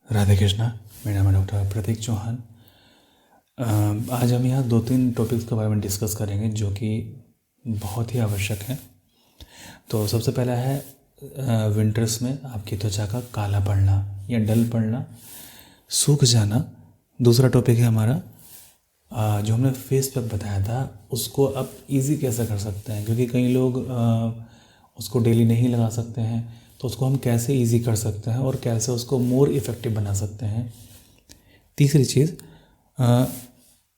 राधे कृष्णा। मेरा नाम डॉक्टर प्रतीक चौहान। आज हम यहाँ 2-3 टॉपिक्स के बारे में डिस्कस करेंगे जो कि बहुत ही आवश्यक हैं। तो सबसे पहला है विंटर्स में आपकी त्वचा का काला पड़ना या डल पड़ना, सूख जाना। दूसरा टॉपिक है हमारा जो हमने फेस पैक बताया था उसको आप इजी कैसे कर सकते हैं, क्योंकि कई लोग उसको डेली नहीं लगा सकते हैं। तो उसको हम कैसे इजी कर सकते हैं और कैसे उसको मोर इफ़ेक्टिव बना सकते हैं। तीसरी चीज़,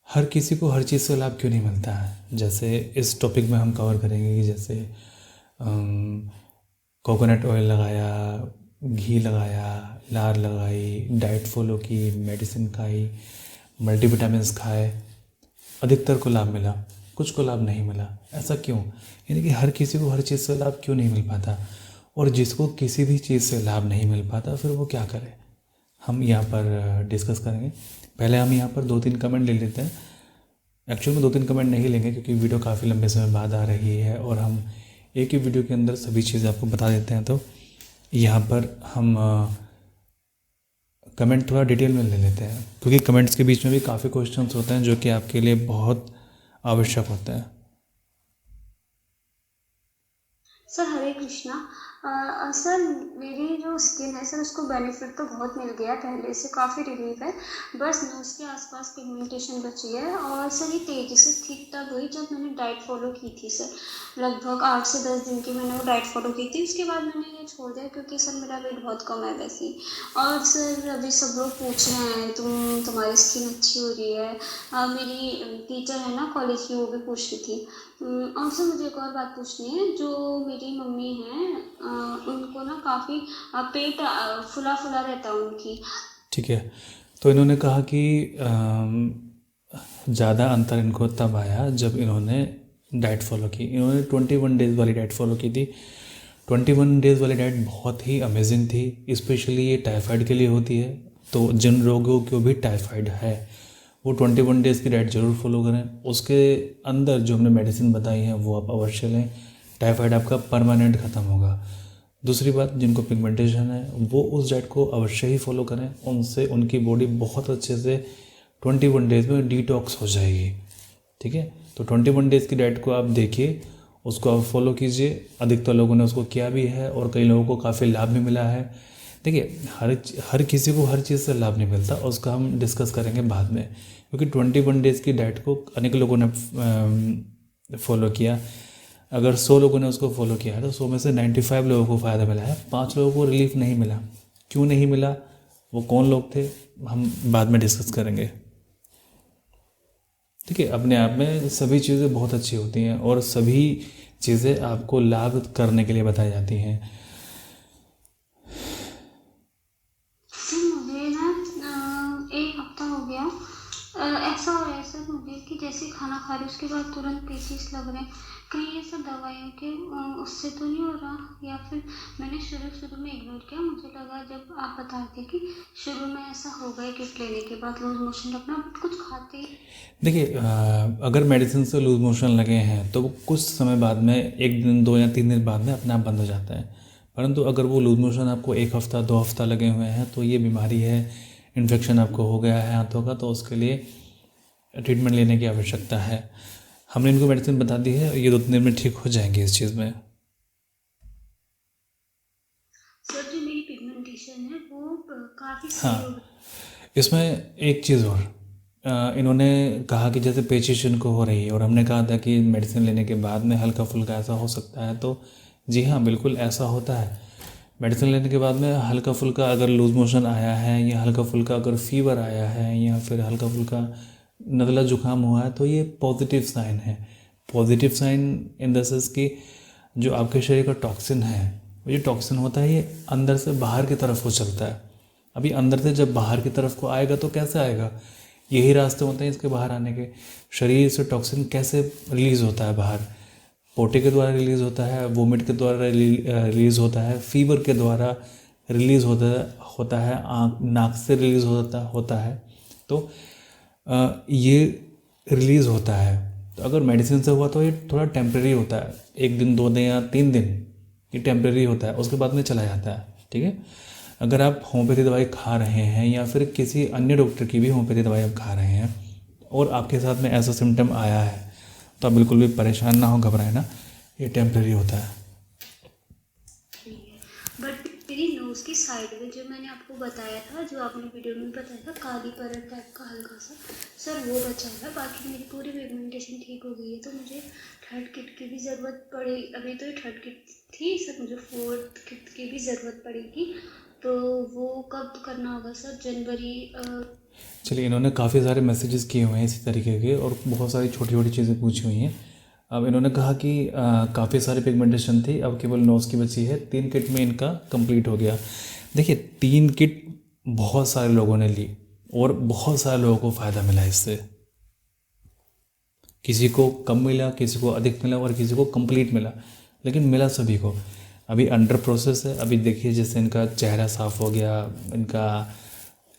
हर किसी को हर चीज़ से लाभ क्यों नहीं मिलता है। जैसे इस टॉपिक में हम कवर करेंगे कि जैसे कोकोनट ऑयल लगाया, घी लगाया, लार लगाई, डाइट फॉलो की, मेडिसिन खाई, मल्टीविटामिन्स खाए, अधिकतर को लाभ मिला, कुछ को लाभ नहीं मिला। ऐसा क्यों? यानी कि हर किसी को हर चीज़ से लाभ क्यों नहीं मिल पाता, और जिसको किसी भी चीज़ से लाभ नहीं मिल पाता फिर वो क्या करे, हम यहाँ पर डिस्कस करेंगे। पहले हम यहाँ पर 2-3 कमेंट ले लेते हैं। एक्चुअल में 2-3 कमेंट नहीं लेंगे क्योंकि वीडियो काफ़ी लंबे समय बाद आ रही है और हम एक ही वीडियो के अंदर सभी चीज़ें आपको बता देते हैं। तो यहाँ पर हम कमेंट थोड़ा डिटेल में ले लेते हैं, क्योंकि कमेंट्स के बीच में भी काफ़ी क्वेश्चंस होते हैं जो कि आपके लिए बहुत आवश्यक होते हैं। सर हरे कृष्णा। सर मेरी जो स्किन है सर उसको बेनिफिट तो बहुत मिल गया, पहले से काफ़ी रिलीफ है। बस नोज़ के आसपास पिगमेंटेशन बची है और सर ये तेज़ी से ठीक तब हुई जब मैंने डाइट फॉलो की थी सर। लगभग 8 से 10 दिन की मैंने वो डाइट फॉलो की थी, उसके बाद मैंने ये छोड़ दिया क्योंकि सर मेरा वेट बहुत कम है वैसे ही। और सर अभी सब लोग पूछ रहे हैं तुम्हारी स्किन अच्छी हो रही है। मेरी टीचर है ना कॉलेज की, वो भी पूछ रही थी। और सर मुझे एक और बात पूछनी है। जो मेरी मम्मी हैं उनको ना काफ़ी पेट फुला फुला रहता है उनकी। ठीक है, तो इन्होंने कहा कि ज़्यादा अंतर इनको तब आया जब इन्होंने डाइट फॉलो की। इन्होंने 21 डेज़ वाली डाइट फॉलो की थी। 21 डेज़ वाली डाइट बहुत ही अमेजिंग थी। स्पेशली ये टाइफाइड के लिए होती है, तो जिन रोगों को भी टाइफाइड है वो 21 डेज़ की डाइट ज़रूर फॉलो करें। उसके अंदर जो हमने मेडिसिन बताई हैं वो आप अवश्य लें। टाइफाइड आपका परमानेंट ख़त्म होगा। दूसरी बात, जिनको पिगमेंटेशन है वो उस डाइट को अवश्य ही फॉलो करें, उनसे उनकी बॉडी बहुत अच्छे से 21 डेज़ में डिटॉक्स हो जाएगी। ठीक है, तो 21 डेज़ की डाइट को आप देखिए, उसको आप फॉलो कीजिए। अधिकतर लोगों ने उसको किया भी है और कई लोगों को काफ़ी लाभ भी मिला है। देखिए, हर किसी को हर चीज़ से लाभ नहीं मिलता, उसका हम डिस्कस करेंगे बाद में, क्योंकि 21 डेज़ की डाइट को अनेक लोगों ने फॉलो किया। अगर 100 लोगों ने उसको फॉलो किया है तो 100 में से 95 लोगों को फ़ायदा मिला है, 5 लोगों को रिलीफ नहीं मिला। क्यों नहीं मिला, वो कौन लोग थे, हम बाद में डिस्कस करेंगे। ठीक है, अपने आप में सभी चीज़ें बहुत अच्छी होती हैं और सभी चीज़ें आपको लाभ करने के लिए बताई जाती हैं। सर मुझे ना एक हफ्ता हो गया ऐसा हो रहा है सर मुझे कि जैसे खाना खा रही उसके बाद तुरंत पेचिस लग रहे हैं। कहीं ऐसा दवाइयों के उससे तो नहीं हो रहा, या फिर मैंने शुरू में इग्नोर किया। मुझे लगा जब आप बता रहे थे कि शुरू में ऐसा होगा ही किट लेने के बाद लूज मोशन रखना, बट कुछ खाते ही। देखिए, अगर मेडिसिन से लूज मोशन लगे हैं तो वो कुछ समय बाद में, 1 दिन 2 या 3 दिन बाद में अपने आप बंद हो जाता है। परंतु अगर वो लूज मोशन आपको 1 हफ्ता 2 हफ्ता लगे हुए हैं तो ये बीमारी है, इन्फेक्शन आपको हो गया है हाथों का, तो उसके लिए ट्रीटमेंट लेने की आवश्यकता है। हमने इनको मेडिसिन बता दी है, ये 2-3 दिन में ठीक हो जाएंगे इस चीज़ में। सर जो मेरी पिगमेंटेशन है वो काफ़ी सही हो हाँ, गई। इसमें एक चीज़ और, इन्होंने कहा कि जैसे पेचिश इनको हो रही है और हमने कहा था कि मेडिसिन लेने के बाद में हल्का फुल्का ऐसा हो सकता है, तो जी हाँ, बिल्कुल ऐसा होता है। मेडिसिन लेने के बाद में हल्का फुल्का अगर लूज मोशन आया है या हल्का फुल्का अगर फीवर आया है या फिर हल्का फुल्का नज़ला जुकाम हुआ है तो ये पॉजिटिव साइन है। Positive sign in the sense कि जो आपके शरीर का टॉक्सिन है, वो जो टॉक्सिन होता है ये अंदर से बाहर की तरफ को चलता है। अभी अंदर से जब बाहर की तरफ को आएगा तो कैसे आएगा, यही रास्ते होते हैं इसके बाहर आने के। शरीर से टॉक्सिन कैसे रिलीज़ होता है बाहर, पोटे के द्वारा रिलीज़ होता है, वोमिट के द्वारा रिलीज़ होता है, फीवर के द्वारा रिलीज़ होता है, आँख नाक से रिलीज़ होता है। तो ये रिलीज़ होता है। तो अगर मेडिसिन से हुआ तो ये थोड़ा टेम्प्रेरी होता है, 1 दिन 2 दिन या 3 दिन, ये टेम्प्रेरी होता है, उसके बाद में चला जाता है। ठीक है, अगर आप होम्योपैथी दवाई खा रहे हैं या फिर किसी अन्य डॉक्टर की भी होम्योपैथी दवाई आप खा रहे हैं और आपके साथ में ऐसा सिम्टम आया है तो आप बिल्कुल भी परेशान ना हो, घबराएं ना, ये टेम्प्रेरी होता है। बट मेरी नोज़ की साइड में जो मैंने आपको बताया था, जो आपने वीडियो में बताया था, काली परत टाइप का हल्का सा, सर वो बचा हुआ है। बाकी मेरी पूरी पिगमेंटेशन ठीक हो गई है। तो मुझे थर्ड किट की भी ज़रूरत पड़े, अभी तो ये थर्ड किट थी सर, मुझे फोर्थ किट की भी ज़रूरत पड़ेगी। तो वो कब करना होगा सर? जनवरी? चलिए, इन्होंने काफ़ी सारे मैसेजेस किए हुए हैं इसी तरीके के और बहुत सारी छोटी छोटी चीज़ें पूछी हुई हैं। अब इन्होंने कहा कि काफ़ी सारी पिगमेंटेशन थी, अब केवल नोज़ की बची है। 3 किट में इनका कंप्लीट हो गया। देखिए 3 किट बहुत सारे लोगों ने ली और बहुत सारे लोगों को फ़ायदा मिला इससे। किसी को कम मिला, किसी को अधिक मिला और किसी को कंप्लीट मिला, लेकिन मिला सभी को। अभी अंडर प्रोसेस है। अभी देखिए जैसे इनका चेहरा साफ़ हो गया, इनका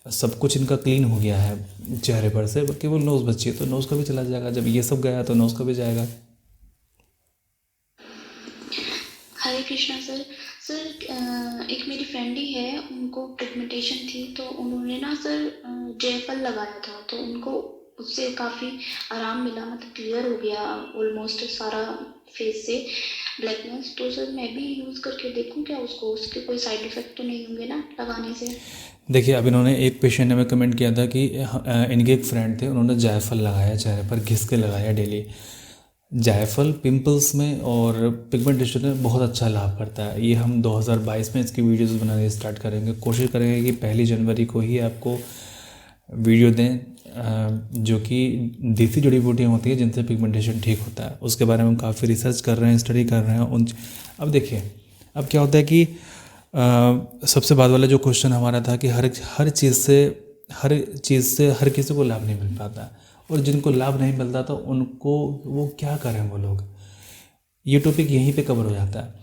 सब कुछ इनका क्लीन हो गया है चेहरे पर से, केवल नोज़ बची है। तो नोज़ का भी चला जाएगा। जब ये सब गया तो नोज़ का भी जाएगा। हरे कृष्णा सर। सर एक मेरी फ्रेंड ही है, उनको पिगमेंटेशन थी, तो उन्होंने ना सर जेफल लगाया था, तो उनको उससे काफ़ी आराम मिला, मतलब क्लियर हो गया ऑलमोस्ट सारा फेस से ब्लैकनेस। तो सर मैं भी यूज़ करके देखूं क्या उसको? उसके कोई साइड इफ़ेक्ट तो नहीं होंगे ना लगाने से? देखिए अब इन्होंने, एक पेशेंट ने हमें कमेंट किया था कि इनके एक फ्रेंड थे, उन्होंने जायफल लगाया, चेहरे पर घिस के लगाया डेली। जायफल पिंपल्स में और पिगमेंटेशन में बहुत अच्छा लाभ करता है। ये हम 2022 में इसकी वीडियोस बनाने स्टार्ट करेंगे। कोशिश करेंगे कि 1 जनवरी को ही आपको वीडियो दें जो कि देसी जड़ी बूटियाँ होती हैं जिनसे पिगमेंटेशन ठीक होता है। उसके बारे में हम काफ़ी रिसर्च कर रहे हैं, स्टडी कर रहे हैं उन। अब देखिए अब क्या होता है कि सबसे बाद वाला जो क्वेश्चन हमारा था कि हर चीज़ से हर किसी को लाभ नहीं मिल पाता, और जिनको लाभ नहीं मिलता तो उनको वो क्या करें वो लोग। ये टॉपिक यहीं पे कवर हो जाता है।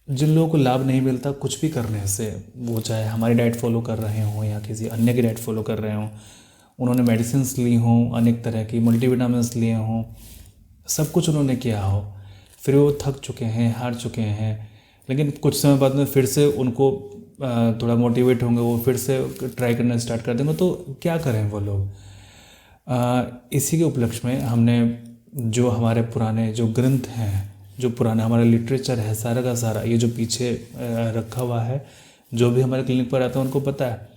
जिन लोगों को लाभ नहीं मिलता कुछ भी करने से, वो चाहे हमारी डाइट फॉलो कर रहे हों या किसी अन्य की डाइट फॉलो कर रहे हों, उन्होंने मेडिसिन ली हों, अनेक तरह की मल्टीविटामिन्स लिए हों, सब कुछ उन्होंने किया हो, फिर वो थक चुके हैं, हार चुके हैं, लेकिन कुछ समय बाद में फिर से उनको थोड़ा मोटिवेट होंगे, वो फिर से ट्राई करना स्टार्ट कर देंगे। तो क्या करें वो लोग। इसी के उपलक्ष्य में हमने जो हमारे पुराने जो ग्रंथ हैं, जो पुराना हमारा लिटरेचर है, सारा का सारा ये जो पीछे रखा हुआ है, जो भी हमारे क्लिनिक पर आते हैं उनको पता है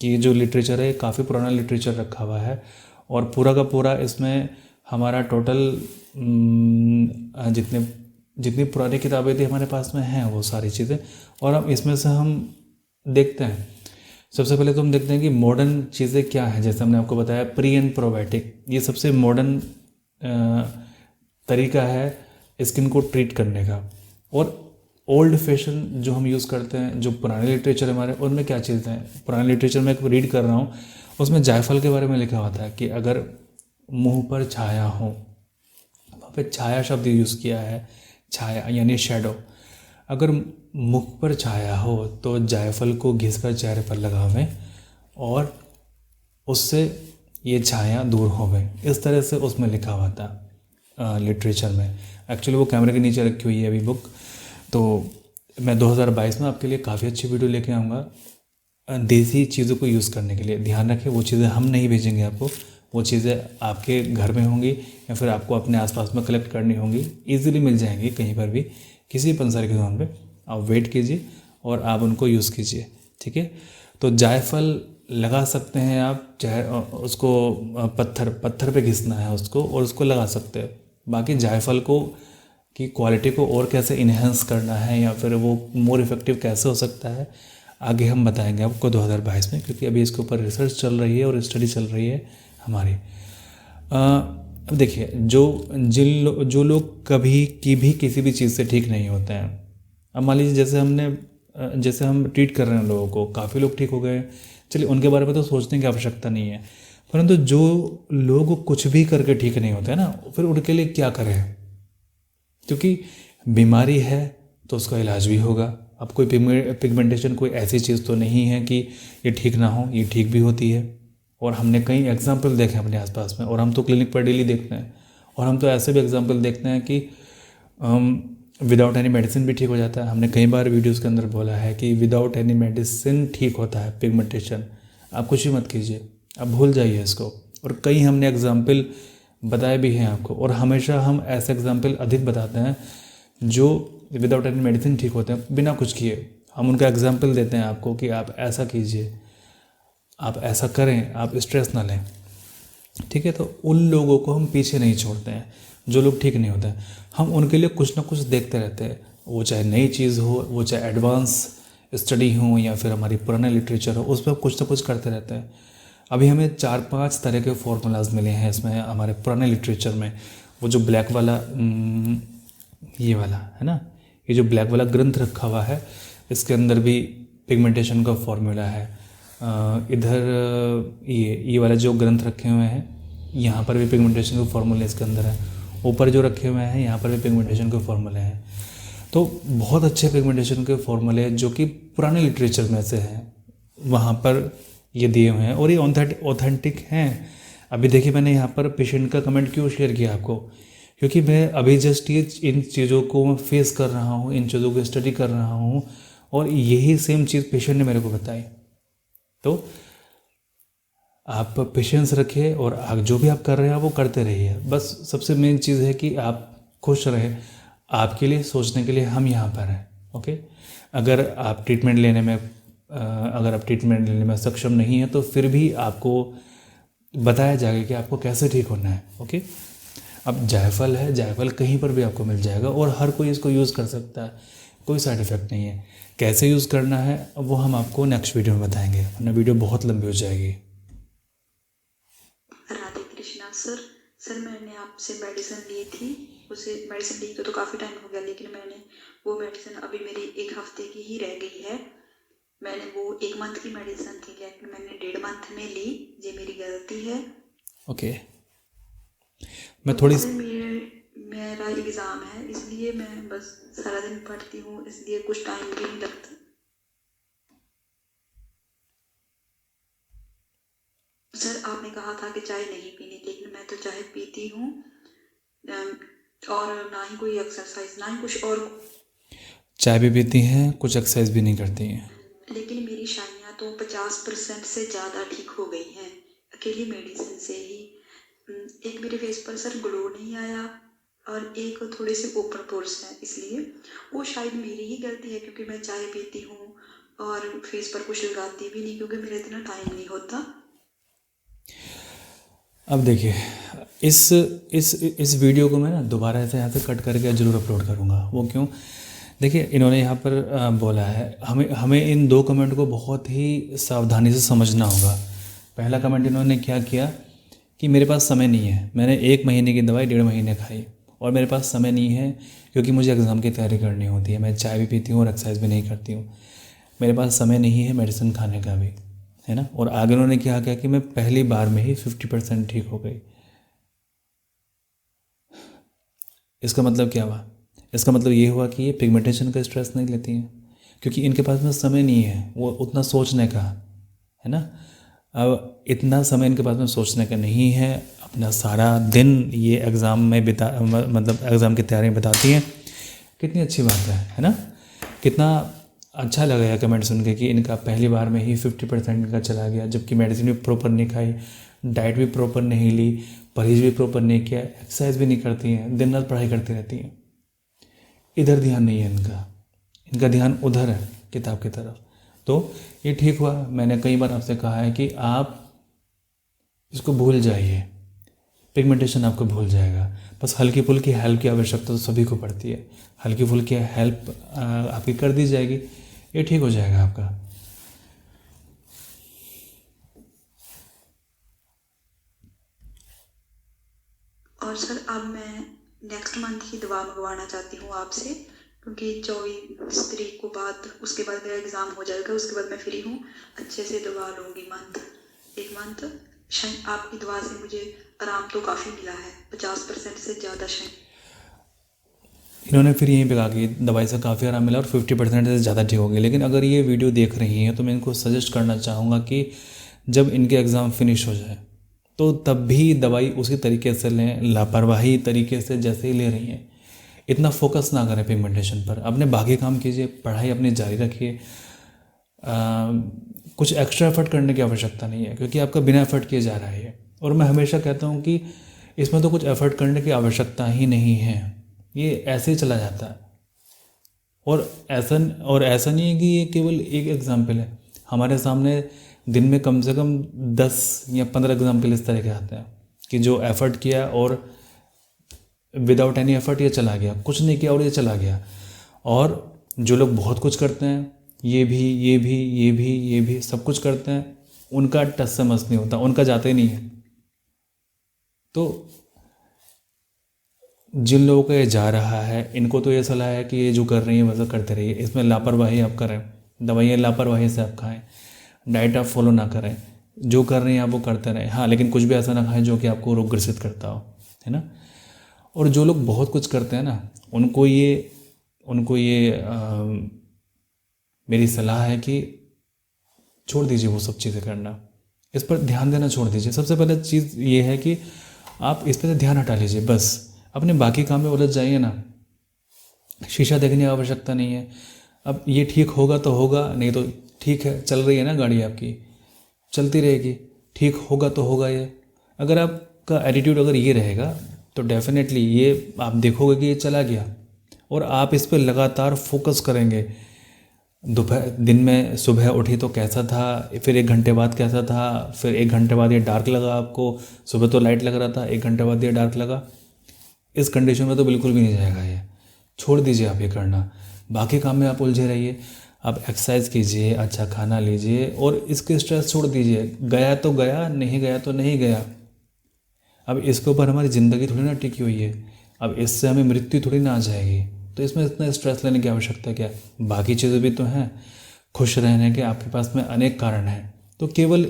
कि ये जो लिटरेचर है काफ़ी पुराना लिटरेचर रखा हुआ है, और पूरा का पूरा इसमें हमारा टोटल जितनी पुरानी किताबें थी हमारे पास में हैं वो सारी चीज़ें, और अब इसमें से हम देखते हैं। सबसे पहले तो हम देखते हैं कि मॉडर्न चीज़ें क्या हैं। जैसे हमने आपको बताया प्री एंड प्रोबायोटिक, ये सबसे मॉडर्न तरीका है स्किन को ट्रीट करने का। और ओल्ड फैशन जो हम यूज़ करते हैं, जो पुराने लिटरेचर हमारे, उनमें क्या चीज़ें हैं। पुराने लिटरेचर में एक रीड कर रहा हूँ, उसमें जायफल के बारे में लिखा हुआ था कि अगर मुंह पर छाया हो, वहाँ पे छाया शब्द यूज़ किया है, छाया यानी शेडो। अगर मुख पर छाया हो तो जायफल को घिसकर चेहरे पर लगावें और उससे ये छाया दूर होवे। इस तरह से उसमें लिखा हुआ था लिटरेचर में। एक्चुअली वो कैमरे के नीचे रखी हुई है अभी बुक। तो मैं 2022 में आपके लिए काफ़ी अच्छी वीडियो लेके आऊँगा देसी चीज़ों को यूज़ करने के लिए। ध्यान रखें, वो चीज़ें हम नहीं भेजेंगे आपको, वो चीज़ें आपके घर में होंगी या फिर आपको अपने आसपास में कलेक्ट करनी होंगी। ईज़िली मिल जाएंगी कहीं पर भी, किसी पंसारी की दुकान पे। आप वेट कीजिए और आप उनको यूज़ कीजिए, ठीक है। तो जायफल लगा सकते हैं आप, चाहे उसको पत्थर पे घिसना है उसको और उसको लगा सकते हैं। बाकी जायफल को की क्वालिटी को और कैसे इन्हेंस करना है या फिर वो मोर इफ़ेक्टिव कैसे हो सकता है, आगे हम बताएंगे आपको 2022 में, क्योंकि अभी इसके ऊपर रिसर्च चल रही है और स्टडी चल रही है हमारी। अब देखिए जो लोग कभी की भी किसी भी चीज़ से ठीक नहीं होते हैं, अब मान लीजिए जैसे हम ट्रीट कर रहे हैं लोगों को, काफ़ी लोग ठीक हो गए, चलिए उनके बारे में तो सोचने की आवश्यकता नहीं है। परंतु जो लोग कुछ भी करके ठीक नहीं होते हैं ना, फिर उनके लिए क्या करें। क्योंकि बीमारी है तो उसका इलाज भी होगा। अब कोई पिगमेंटेशन कोई ऐसी चीज़ तो नहीं है कि ये ठीक ना हो, ये ठीक भी होती है। और हमने कई एग्जाम्पल देखे अपने आसपास में, और हम तो क्लिनिक पर डेली देखते हैं। और हम तो ऐसे भी एग्जाम्पल देखते हैं कि विदाउट एनी मेडिसिन भी ठीक हो जाता है। हमने कई बार वीडियोज़ के अंदर बोला है कि विदाउट एनी मेडिसिन ठीक होता है पिगमेंटेशन। आप कुछ भी मत कीजिए, आप भूल जाइए इसको। और कई हमने एग्जाम्पल बताए भी हैं आपको, और हमेशा हम ऐसे एग्जाम्पल अधिक बताते हैं जो विदाउट एनी मेडिसिन ठीक होते हैं, बिना कुछ किए। हम उनका एग्जाम्पल देते हैं आपको कि आप ऐसा कीजिए, आप ऐसा करें, आप स्ट्रेस ना लें, ठीक है। तो उन लोगों को हम पीछे नहीं छोड़ते हैं जो लोग ठीक नहीं होते हैं। हम उनके लिए कुछ ना कुछ देखते रहते हैं, वो चाहे नई चीज़ हो, वो चाहे एडवांस स्टडी हो, या फिर हमारी पुराने लिटरेचर हो, उस पर कुछ ना कुछ करते रहते हैं। अभी हमें 4-5 तरह के फार्मूलाज मिले हैं इसमें हमारे पुराने लिटरेचर में। वो जो ब्लैक वाला ये वाला है ना, ये जो ब्लैक वाला ग्रंथ रखा हुआ है, इसके अंदर भी पिगमेंटेशन का फॉर्मूला है। इधर ये वाला जो ग्रंथ रखे हुए हैं, यहाँ पर भी पिगमेंटेशन के फॉर्मूले इसके अंदर है। ऊपर जो रखे हुए हैं, यहाँ पर भी पिगमेंटेशन के फॉर्मूले हैं। तो बहुत अच्छे पिगमेंटेशन के फॉर्मूले जो कि पुराने लिटरेचर में से हैं, वहाँ पर ये दिए हुए हैं और ये ऑथेंटिक हैं। अभी देखिए, मैंने यहाँ पर पेशेंट का कमेंट क्यों शेयर किया आपको, क्योंकि मैं अभी जस्ट ये इन चीज़ों को फेस कर रहा हूँ, इन चीज़ों को स्टडी कर रहा हूँ, और यही सेम चीज़ पेशेंट ने मेरे को बताई। तो आप पेशेंस रखिए और जो भी आप कर रहे हैं वो करते रहिए। बस सबसे मेन चीज़ है कि आप खुश रहें। आपके लिए सोचने के लिए हम यहाँ पर हैं, ओके। अगर आप ट्रीटमेंट लेने में सक्षम नहीं है तो फिर भी आपको बताया जाएगा कि आपको कैसे ठीक होना है, ओके। अब जायफल है, जायफल कहीं पर भी आपको मिल जाएगा और हर कोई इसको यूज़ कर सकता है, कोई साइड इफ़ेक्ट नहीं है। कैसे यूज़ करना है वो हम आपको नेक्स्ट वीडियो में बताएंगे, वरना वीडियो बहुत लंबी हो जाएगी। राधे कृष्णा सर मैंने आपसे मेडिसिन ली थी, उसे मेडिसिन ली तो काफ़ी टाइम हो गया, लेकिन मैंने वो मेडिसिन अभी मेरी 1 हफ्ते की ही रह गई है। मैंने वो 1 मंथ की मेडिसिन थी, लेकिन मैंने 1.5 मंथ में ली, ये मेरी गलती है। ओके। मैं थोड़ी मेरा एग्ज़ाम है, इसलिए मैं बस सारा दिन पढ़ती हूँ, इसलिए कुछ टाइम भी नहीं लगता। सर आपने कहा था कि चाय नहीं पीनी, लेकिन मैं तो चाय पीती हूँ, और ना ही कोई एक्सरसाइज, ना ही कुछ और। चाय भी पीती हैं, कुछ एक्सरसाइज भी नहीं करती हैं, लेकिन मेरी शाइयाँ तो 50% से ज़्यादा ठीक हो गई हैं अकेली मेडिसिन से ही। एक मेरे फेस पर सर ग्लो नहीं आया, और एक थोड़े से ऊपर पोर्स है, इसलिए वो शायद मेरी ही गलती है, क्योंकि मैं चाय पीती हूँ और फेस पर कुछ लगाती भी नहीं, क्योंकि मेरा इतना टाइम नहीं होता। अब देखिए, इस वीडियो को मैं ना दोबारा से यहाँ से कट करके ज़रूर अपलोड करूँगा। वो क्यों? देखिए, इन्होंने यहाँ पर बोला है, हमें इन 2 कमेंट को बहुत ही सावधानी से समझना होगा। पहला कमेंट इन्होंने क्या किया कि मेरे पास समय नहीं है, मैंने 1 महीने की दवाई 1.5 महीने खाई और मेरे पास समय नहीं है क्योंकि मुझे एग्ज़ाम की तैयारी करनी होती है, मैं चाय भी पीती हूँ और एक्सरसाइज भी नहीं करती हूँ, मेरे पास समय नहीं है मेडिसिन खाने का भी, है ना। और आगे उन्होंने क्या किया कि मैं पहली बार में ही 50% ठीक हो गई। इसका मतलब क्या हुआ? इसका मतलब ये हुआ कि ये पिगमेंटेशन का स्ट्रेस नहीं लेती हैं, क्योंकि इनके पास में समय नहीं है वो उतना सोचने का, है ना। अब इतना समय इनके पास में सोचने का नहीं है, अपना सारा दिन ये एग्ज़ाम में मतलब एग्ज़ाम की तैयारी में बिताती हैं। कितनी अच्छी बात है ना। कितना अच्छा लगेगा कमेंट सुन के कि इनका पहली बार में ही 50% का चला गया, जबकि मेडिसिन भी प्रॉपर नहीं खाई, डाइट भी प्रॉपर नहीं ली, परहेज भी प्रॉपर नहीं किया, एक्सरसाइज भी नहीं करती हैं, दिन रात पढ़ाई करती रहती हैं। इधर ध्यान नहीं है इनका ध्यान उधर है, किताब की तरफ। तो ये ठीक हुआ। मैंने कई बार आपसे कहा है कि आप इसको भूल जाइए, पिगमेंटेशन आपको भूल जाएगा। बस हल्की फुल्की हेल्प की आवश्यकता तो सभी को पड़ती है, हल्की फुल्की हेल्प आपकी कर दी जाएगी, ये ठीक हो जाएगा आपका। और सर अब मैं नेक्स्ट मंथ ही दवा मंगवाना चाहती हूँ आपसे, क्योंकि 24 तारीख को बाद उसके बाद मेरा एग्ज़ाम हो जाएगा, उसके बाद मैं फ्री हूँ, अच्छे से दवा लूँगी। एक मंथ शायद आपकी दवा से मुझे आराम तो काफ़ी मिला है, 50% से ज़्यादा शायद। इन्होंने फिर यहीं पे कहा कि दवाई से काफ़ी आराम मिला और 50% से ज़्यादा ठीक हो गई। लेकिन अगर ये वीडियो देख रही हैं तो मैं इनको सजेस्ट करना चाहूँगा कि जब इनके एग्ज़ाम फिनिश हो जाए तो तब भी दवाई उसी तरीके से लें, लापरवाही तरीके से जैसे ही ले रही हैं। इतना फोकस ना करें पिगमेंटेशन पर, अपने बाकी काम कीजिए, पढ़ाई अपनी जारी रखिए। कुछ एक्स्ट्रा एफर्ट करने की आवश्यकता नहीं है, क्योंकि आपका बिना एफर्ट किए जा रहा है। और मैं हमेशा कहता हूँ कि इसमें तो कुछ एफर्ट करने की आवश्यकता ही नहीं है, ये ऐसे ही चला जाता है। और ऐसा नहीं है कि ये केवल एक एग्जाम्पल है, हमारे सामने दिन में कम से कम 10 या 15 एग्जाम्पल इस तरह के आते हैं कि जो एफर्ट किया और विदाउट एनी एफर्ट ये चला गया, कुछ नहीं किया और ये चला गया। और जो लोग बहुत कुछ करते हैं, ये भी सब कुछ करते हैं, उनका टच से मस नहीं होता, उनका जाता ही नहीं है। तो जिन लोगों का ये जा रहा है, इनको तो ये सलाह है कि ये जो कर रही है वैसा करते रहिए, इसमें लापरवाही आप करें, दवाइयाँ लापरवाही से आप खाएं, डाइट आप फॉलो ना करें, जो कर रही हैं आप वो करते रहें। हाँ, लेकिन कुछ भी ऐसा ना खाएं जो कि आपको रोग ग्रसित करता हो, है ना। और जो लोग बहुत कुछ करते हैं ना, उनको ये मेरी सलाह है कि छोड़ दीजिए वो सब चीज़ें करना, इस पर ध्यान देना छोड़ दीजिए। सबसे पहले चीज़ ये है कि आप इस पर ध्यान हटा लीजिए, बस अपने बाकी काम में उलझ जाइए ना, शीशा देखने की आवश्यकता नहीं है। अब ये ठीक होगा तो होगा, नहीं तो ठीक है, चल रही है ना गाड़ी आपकी, चलती रहेगी, ठीक होगा तो होगा। ये अगर आपका एटीट्यूड अगर ये रहेगा तो डेफिनेटली ये आप देखोगे कि ये चला गया, और आप इस पर लगातार फोकस करेंगे। दिन में सुबह उठी तो कैसा था, फिर 1 घंटे बाद कैसा था, फिर 1 घंटे बाद ये डार्क लगा आपको, सुबह तो लाइट लग रहा था, 1 घंटे बाद ये डार्क लगा। इस कंडीशन में तो बिल्कुल भी नहीं जाएगा ये, छोड़ दीजिए आप ये करना, बाकी काम में आप उलझे रहिए। आप एक्सरसाइज कीजिए, अच्छा खाना लीजिए, और इसके स्ट्रेस छोड़ दीजिए। गया तो गया, नहीं गया तो नहीं गया। अब इसके ऊपर हमारी ज़िंदगी थोड़ी ना टिकी हुई है, अब इससे हमें मृत्यु थोड़ी ना आ जाएगी, तो इसमें इतना स्ट्रेस लेने की आवश्यकता क्या है। बाकी चीज़ें भी तो हैं, खुश रहने के आपके पास में अनेक कारण हैं, तो केवल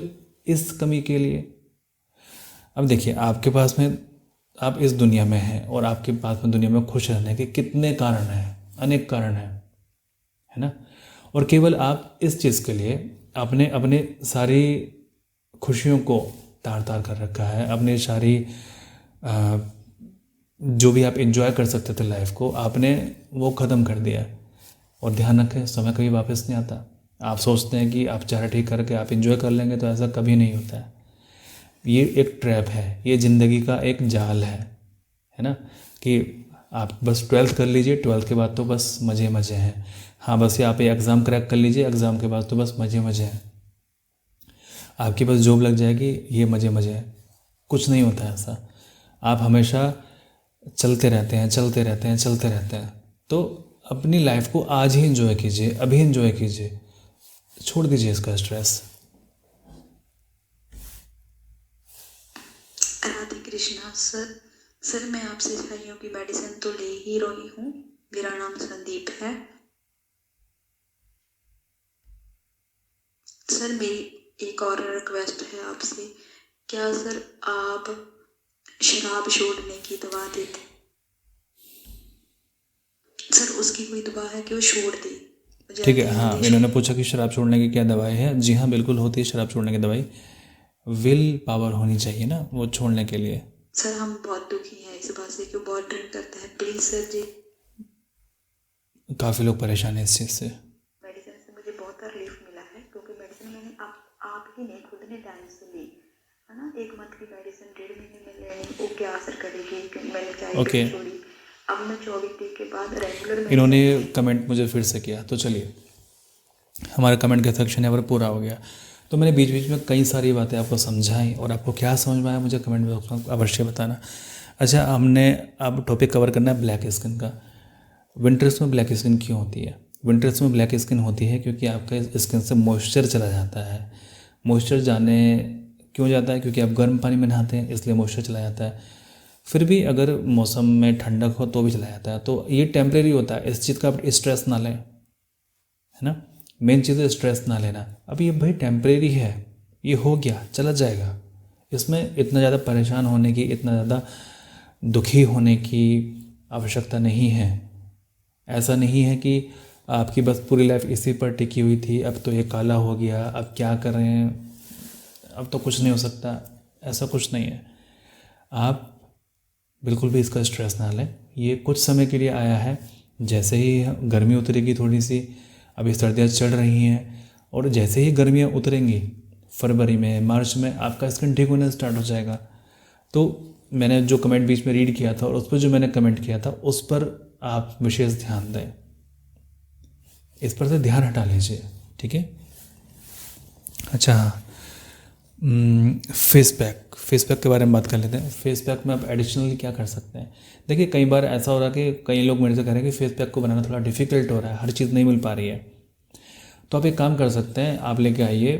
इस कमी के लिए। अब देखिए, आपके पास में, आप इस दुनिया में हैं और आपके पास में दुनिया में खुश रहने के कितने कारण हैं, अनेक कारण हैं, है ना। और केवल आप इस चीज़ के लिए अपने सारी खुशियों को तार तार कर रखा है, अपनी सारी जो भी आप एंजॉय कर सकते थे लाइफ को, आपने वो ख़त्म कर दिया। और ध्यान रखें, समय कभी वापस नहीं आता। आप सोचते हैं कि आप चेहरा ठीक करके आप एंजॉय कर लेंगे, तो ऐसा कभी नहीं होता है। ये एक ट्रैप है, ये ज़िंदगी का एक जाल है ना, कि आप बस 12th कर लीजिए, 12th के बाद तो बस मज़े मज़े हैं। हाँ, बस ये आप एग्ज़ाम क्रैक कर लीजिए, एग्ज़ाम के बाद तो बस मज़े मज़े हैं, आपकी बस जॉब लग जाएगी, ये मज़े मज़े हैं। कुछ नहीं होता है ऐसा। आप हमेशा चलते रहते हैं। तो अपनी लाइफ को आज ही एंजॉय कीजिए, अभी एंजॉय कीजिए, छोड़ दीजिए इसका स्ट्रेस। राधे कृष्णा। सर मैं आपसे झाइयों की मेडिसिन तो ले ही रही हूँ। मेरा नाम संदीप है। सर मेरी एक और रिक्वेस्ट है आपसे, क्या सर आप शराब छोड़ने की दवा देते? सर उसकी कोई दवा है कि वो छोड़ दे? ठीक है, हाँ, इन्होंने पूछा कि शराब छोड़ने की क्या दवाई है। जी हाँ, बिल्कुल होती है शराब छोड़ने की दवाई। विल पावर होनी चाहिए ना वो छोड़ने के लिए। सर हम बहुत दुखी हैं इस बात से कि वो बहुत ड्रिंक करता है। प्लीज़ सर जी। काफ़ी लोग परेशान हैं इस चीज़ से। मेडिसिन से मुझे बहुत रिलीफ मिला है, क्योंकि मेडिसिन मैंने आप ही ने खुद ने टाइम से ली है ना। 1 मंथ की मेडिसिन 1.5 महीने में लेनी, वो क्या असर करेगी कि मैंने चाय छोड़ी। अब मैं 24 दिन के बाद रेगुलर। इन्होंने कमेंट मुझे फिर से किया, तो चलिए हमारा कमेंट का सेक्शन यहाँ पर पूरा हो गया। तो मैंने बीच बीच में कई सारी बातें आपको समझाई, और आपको क्या समझ में आया मुझे कमेंट बॉक्स में अवश्य बताना। अच्छा, हमने अब टॉपिक कवर करना है ब्लैक स्किन का। विंटर्स में ब्लैक स्किन क्यों होती है? विंटर्स में ब्लैक स्किन होती है क्योंकि आपका स्किन से मॉइस्चर चला जाता है। मॉइस्चर क्यों जाता है? क्योंकि आप गर्म पानी में नहाते हैं, इसलिए मॉइस्चर चला जाता है। फिर भी अगर मौसम में ठंडक हो तो भी चला जाता है। तो ये टेम्परेरी होता है, इस चीज़ का आप स्ट्रेस ना लें, है ना। मेन चीज़ है स्ट्रेस ना लेना। अब ये भाई टेम्परेरी है, ये हो गया, चला जाएगा। इसमें इतना ज़्यादा परेशान होने की, इतना ज़्यादा दुखी होने की आवश्यकता नहीं है। ऐसा नहीं है कि आपकी बस पूरी लाइफ इसी पर टिकी हुई थी, अब तो ये काला हो गया, अब क्या करें, अब तो कुछ नहीं हो सकता। ऐसा कुछ नहीं है। आप बिल्कुल भी इसका स्ट्रेस ना लें। ये कुछ समय के लिए आया है, जैसे ही गर्मी उतरेगी थोड़ी सी, अभी सर्दियाँ चल रही हैं, और जैसे ही गर्मियाँ उतरेंगी फरवरी में, मार्च में, आपका स्किन ठीक होना स्टार्ट हो जाएगा। तो मैंने जो कमेंट बीच में रीड किया था और उस पर जो मैंने कमेंट किया था उस पर आप विशेष ध्यान दें, इस पर से ध्यान हटा लीजिए, ठीक है। अच्छा हाँ, फेस पैक के बारे में बात कर लेते हैं। फेस पैक में आप एडिशनली क्या कर सकते हैं। देखिए कई बार ऐसा हो रहा है कि कई लोग मेरे से कह रहे हैं कि फेस पैक को बनाना थोड़ा डिफ़िकल्ट हो रहा है, हर चीज़ नहीं मिल पा रही है। तो आप एक काम कर सकते हैं, आप लेके आइए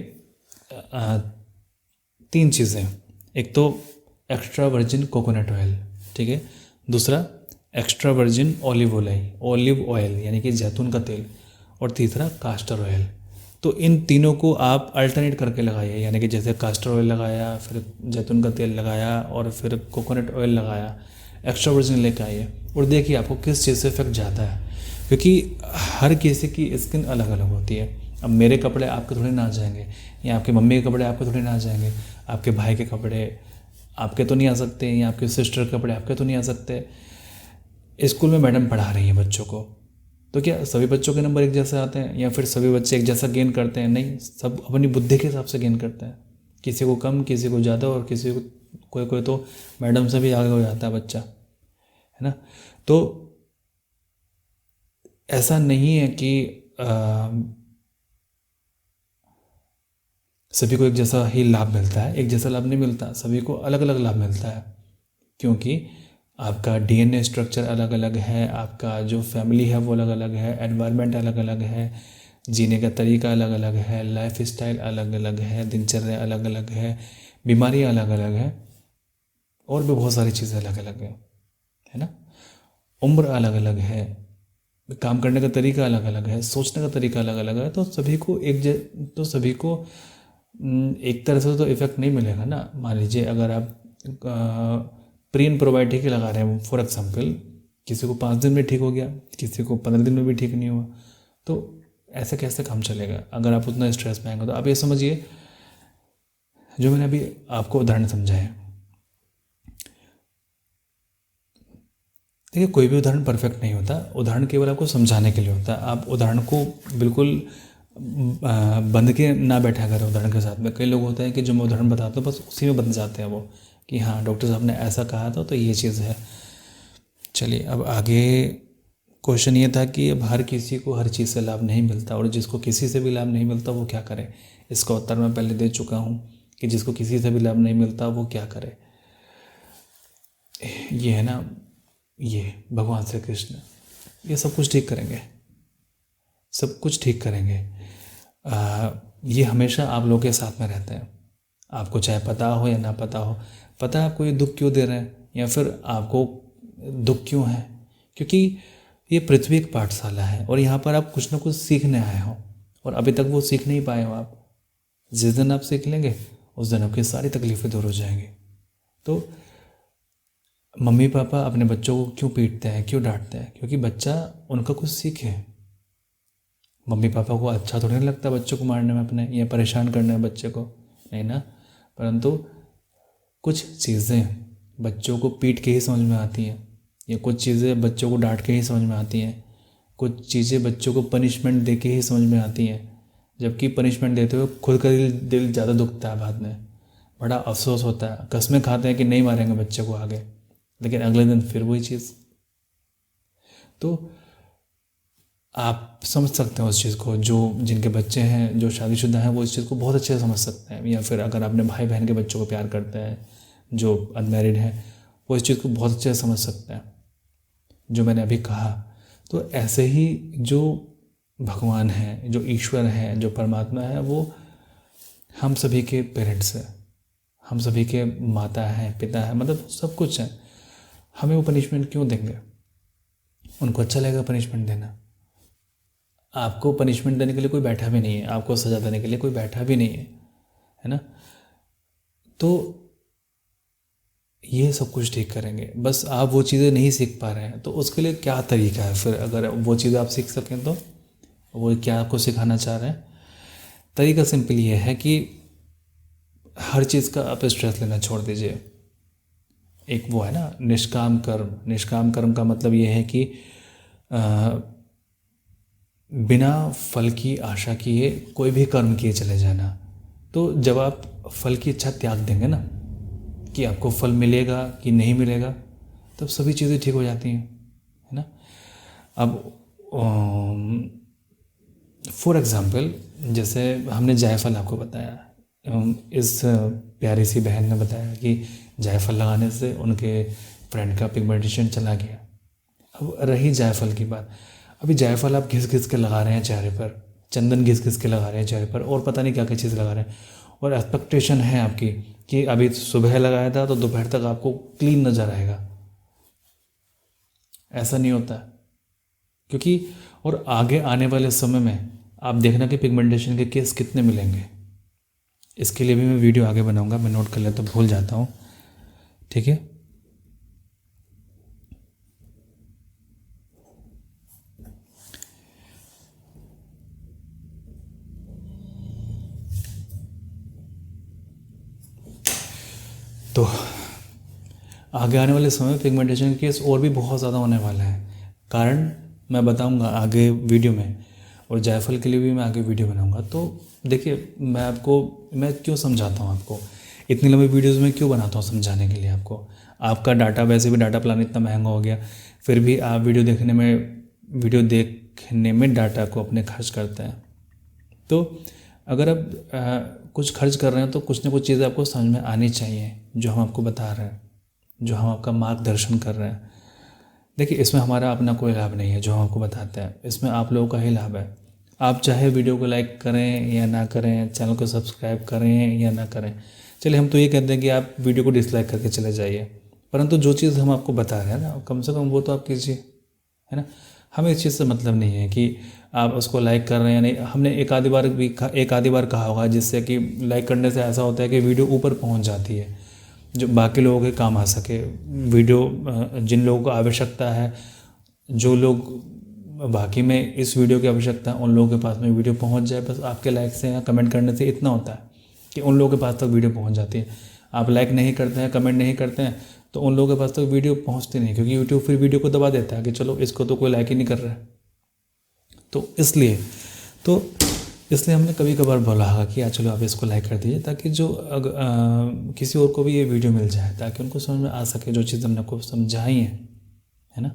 3 चीज़ें। एक तो एक्स्ट्रा वर्जिन कोकोनट ऑयल, ठीक है। दूसरा एक्स्ट्रा वर्जिन ऑलिव ऑयल यानी कि जैतून का तेल, और तीसरा कास्टर ऑयल। तो इन तीनों को आप अल्टरनेट करके लगाइए, यानी कि जैसे कास्टर ऑयल लगाया, फिर जैतून का तेल लगाया, और फिर कोकोनट ऑयल लगाया, एक्स्ट्रा वर्जिन लेके आइए, और देखिए आपको किस चीज़ से इफेक्ट जाता है, क्योंकि हर किसी की स्किन अलग अलग होती है। अब मेरे कपड़े आपके थोड़े ना आ जाएंगे, या आपके मम्मी के कपड़े आपके थोड़े ना आ जाएंगे, आपके भाई के कपड़े आपके तो नहीं आ सकते, या आपके सिस्टर के कपड़े आपके तो नहीं आ सकते। स्कूल में मैडम पढ़ा रही हैं बच्चों को, तो क्या सभी बच्चों के नंबर एक जैसे आते हैं, या फिर सभी बच्चे एक जैसा गेन करते हैं? नहीं, सब अपनी बुद्धि के हिसाब से गेन करते हैं, किसी को कम, किसी को ज़्यादा, और किसी को कोई कोई तो मैडम से भी आगे हो जाता है बच्चा, है ना। तो ऐसा नहीं है कि सभी को एक जैसा ही लाभ मिलता है, एक जैसा लाभ नहीं मिलता, सभी को अलग अलग लाभ मिलता है, क्योंकि आपका डीएनए स्ट्रक्चर अलग अलग है, आपका जो फैमिली है वो अलग अलग है, एनवायरनमेंट अलग अलग है, जीने का तरीका अलग अलग है, लाइफ स्टाइल अलग अलग है, दिनचर्या अलग अलग है, बीमारियाँ अलग अलग है, और भी बहुत सारी चीज़ें अलग अलग है ना। उम्र अलग अलग है, काम करने का तरीका अलग अलग है, सोचने का तरीका अलग अलग है। तो सभी को एक तरह से तो इफेक्ट नहीं मिलेगा ना। मान लीजिए अगर आप प्रीन प्रोबायोटिक लगा रहे हैं फॉर एग्जाम्पल, किसी को 5 दिन में ठीक हो गया, किसी को 15 दिन में भी ठीक नहीं हुआ, तो ऐसे कैसे काम चलेगा अगर आप उतना स्ट्रेस में आएंगे। तो आप ये समझिए, जो मैंने अभी आपको उदाहरण समझाया, देखिए कोई भी उदाहरण परफेक्ट नहीं होता, उदाहरण केवल आपको समझाने के लिए होता है। आप उदाहरण को बिल्कुल बंध के ना बैठा करें उदाहरण के साथ में। कई लोग होते हैं कि जो मैं उदाहरण बताता हूँ बस उसी में बंध जाते हैं वो, कि हाँ डॉक्टर साहब ने ऐसा कहा था तो ये चीज़ है। चलिए अब आगे क्वेश्चन ये था कि अब हर किसी को हर चीज़ से लाभ नहीं मिलता, और जिसको किसी से भी लाभ नहीं मिलता वो क्या करे। इसका उत्तर मैं पहले दे चुका हूँ कि जिसको किसी से भी लाभ नहीं मिलता वो क्या करे। ये है ना, ये भगवान श्री कृष्ण ये सब कुछ ठीक करेंगे, सब कुछ ठीक करेंगे। ये हमेशा आप लोगों के साथ में रहते हैं, आपको चाहे पता हो या ना पता हो। पता है आपको ये दुख क्यों दे रहे हैं, या फिर आपको दुख क्यों है, क्योंकि ये पृथ्वी एक पाठशाला है, और यहाँ पर आप कुछ ना कुछ सीखने आए हो, और अभी तक वो सीख नहीं पाए हो आप। जिस दिन आप सीख लेंगे उस दिन आपकी सारी तकलीफ़ें दूर हो जाएंगी। तो मम्मी पापा अपने बच्चों को क्यों पीटते हैं, क्यों डांटते हैं? क्योंकि बच्चा उनका कुछ सीखे। मम्मी पापा को अच्छा थोड़ी नहीं लगता बच्चों को मारने में अपने, या परेशान करने में बच्चे को, नहीं ना। परंतु कुछ चीज़ें बच्चों को पीट के ही समझ में आती हैं, या कुछ चीज़ें बच्चों को डांट के ही समझ में आती हैं, कुछ चीज़ें बच्चों को पनिशमेंट दे के ही समझ में आती हैं। जबकि पनिशमेंट देते हुए खुद का दिल ज़्यादा दुखता है, बाद में बड़ा अफसोस होता है। कस्में खाते हैं कि नहीं मारेंगे बच्चे को आगे, लेकिन अगले दिन फिर वही चीज़। तो आप समझ सकते हैं उस चीज़ को, जो जिनके बच्चे हैं, जो शादीशुदा हैं, वो इस चीज़ को बहुत अच्छे से समझ सकते हैं। या फिर अगर अपने भाई बहन के बच्चों को प्यार करते हैं, जो अनमैरिड हैं, वो इस चीज़ को बहुत अच्छे से समझ सकते हैं जो मैंने अभी कहा। तो ऐसे ही जो भगवान हैं, जो ईश्वर हैं, जो परमात्मा है, वो हम सभी के पेरेंट्स हैं, हम सभी के माता हैं, पिता हैं, मतलब सब कुछ है। हमें वो पनिशमेंट क्यों देंगे? उनको अच्छा लगेगा पनिशमेंट देना। आपको पनिशमेंट देने के लिए कोई बैठा भी नहीं है, आपको सज़ा देने के लिए कोई बैठा भी नहीं है ना। तो ये सब कुछ ठीक करेंगे। बस आप वो चीज़ें नहीं सीख पा रहे हैं, तो उसके लिए क्या तरीका है फिर? अगर वो चीज़ें आप सीख सकें तो वो क्या आपको सिखाना चाह रहे हैं? तरीका सिंपल ये है कि हर चीज़ का आप स्ट्रेस लेना छोड़ दीजिए। एक वो है ना निष्काम कर्म। निष्काम कर्म का मतलब ये है कि बिना फल की आशा किए कोई भी कर्म किए चले जाना। तो जब आप फल की इच्छा त्याग देंगे ना कि आपको फल मिलेगा कि नहीं मिलेगा, तब सभी चीज़ें ठीक हो जाती हैं, है ना। अब फॉर एग्ज़ाम्पल जैसे हमने जायफल आपको बताया, इस प्यारी सी बहन ने बताया कि जायफल लगाने से उनके फ्रेंड का पिगमेंटेशन चला गया। अब रही जायफल की बात, अभी जायफल आप घिस घिस के लगा रहे हैं चेहरे पर, चंदन घिस घिस के लगा रहे हैं चेहरे पर, और पता नहीं क्या क्या चीज़ लगा रहे हैं, और एक्सपेक्टेशन है आपकी कि अभी सुबह लगाया था तो दोपहर तक आपको क्लीन नज़र आएगा। ऐसा नहीं होता, क्योंकि और आगे आने वाले समय में आप देखना कि पिगमेंटेशन के केस कितने मिलेंगे। इसके लिए भी मैं वीडियो आगे बनाऊंगा, मैं नोट कर लेता, भूल जाता हूँ, ठीक है। तो आगे आने वाले समय में पिगमेंटेशन के केस और भी बहुत ज़्यादा होने वाला है। कारण मैं बताऊंगा आगे वीडियो में, और जायफल के लिए भी मैं आगे वीडियो बनाऊंगा। तो देखिए मैं क्यों समझाता हूँ आपको, इतनी लंबी वीडियोस में क्यों बनाता हूँ, समझाने के लिए आपको। आपका डाटा, वैसे भी डाटा प्लान इतना महंगा हो गया, फिर भी आप वीडियो देखने में डाटा को अपने खर्च करते हैं। तो अगर आप कुछ खर्च कर रहे हैं तो कुछ ना कुछ चीज़ें आपको समझ में आनी चाहिए जो हम आपको बता रहे हैं, जो हम आपका मार्गदर्शन कर रहे हैं। देखिए इसमें हमारा अपना कोई लाभ नहीं है, जो हम आपको बताते हैं इसमें आप लोगों का ही लाभ है। आप चाहे वीडियो को लाइक करें या ना करें, चैनल को सब्सक्राइब करें या ना करें, चलिए हम तो ये कहते हैं कि आप वीडियो को डिसलाइक करके चले जाइए, परंतु जो चीज़ हम आपको बता रहे हैं ना, कम से कम वो तो आप कीजिए, है ना। हमें इस चीज़ से मतलब नहीं है कि आप उसको लाइक कर रहे हैं या नहीं। हमने एक आधी बार कहा होगा, जिससे कि लाइक करने से ऐसा होता है कि वीडियो ऊपर पहुंच जाती है, जो बाकी लोगों के काम आ सके। वीडियो जिन लोगों को आवश्यकता है, जो लोग बाकी में इस वीडियो की आवश्यकता है, उन लोगों के पास में वीडियो पहुंच जाए। बस आपके लाइक से या कमेंट करने से इतना होता है कि उन लोगों के पास तक वीडियो पहुंच जाती है। आप लाइक नहीं करते हैं, कमेंट नहीं करते हैं, तो उन लोगों के पास तक वीडियो पहुंचती नहीं, क्योंकि यूट्यूब फिर वीडियो को दबा देता है कि चलो इसको तो कोई लाइक ही नहीं कर रहा है। तो इसलिए हमने कभी कभार बोला है कि चलो आप इसको लाइक कर दीजिए, ताकि जो किसी और को भी ये वीडियो मिल जाए, ताकि उनको समझ में आ सके जो चीज़ हमने आपको समझाई है ना।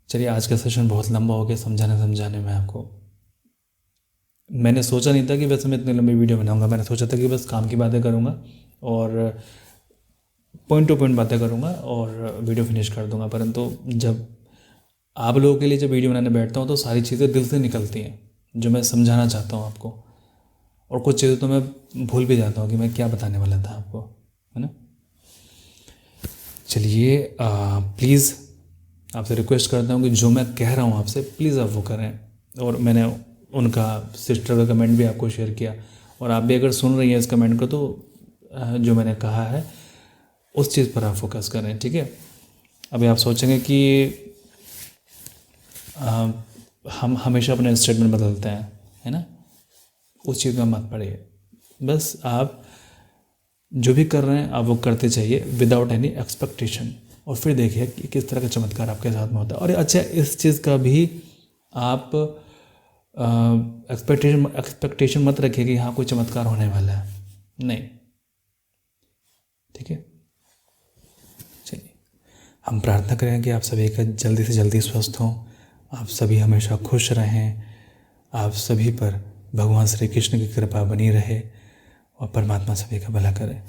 चलिए आज का सेशन बहुत लंबा हो गया समझाने में आपको। मैंने सोचा नहीं था कि वैसे मैं इतनी लंबी वीडियो बनाऊंगा। मैंने सोचा था कि बस काम की बातें करूंगा और पॉइंट टू पॉइंट बातें करूंगा और वीडियो फिनिश कर दूंगा, परंतु जब आप लोगों के लिए जब वीडियो बनाने बैठता हूँ तो सारी चीज़ें दिल से निकलती हैं जो मैं समझाना चाहता हूँ आपको, और कुछ चीज़ें तो मैं भूल भी जाता हूँ कि मैं क्या बताने वाला था आपको, है ना। चलिए प्लीज़ आपसे रिक्वेस्ट करता हूँ कि जो मैं कह रहा हूँ आपसे प्लीज़ आप वो करें। और मैंने उनका सिस्टर का कमेंट भी आपको शेयर किया, और आप भी अगर सुन रही हैं इस कमेंट को तो जो मैंने कहा है उस चीज़ पर आप फोकस करें, ठीक है। अभी आप सोचेंगे कि हम हमेशा अपने स्टेटमेंट बदलते हैं, है ना, उस चीज़ में मत पड़िए। बस आप जो भी कर रहे हैं आप वो करते चाहिए विदाउट एनी एक्सपेक्टेशन, और फिर देखिए कि किस तरह का चमत्कार आपके साथ में होता है। और अच्छा, इस चीज़ का भी आप एक्सपेक्टेशन मत रखिए कि हाँ कोई चमत्कार होने वाला है, नहीं, ठीक है। चलिए हम प्रार्थना करें कि आप सभी का जल्दी से जल्दी स्वस्थ हों, आप सभी हमेशा खुश रहें, आप सभी पर भगवान श्री कृष्ण की कृपा बनी रहे और परमात्मा सभी का भला करे।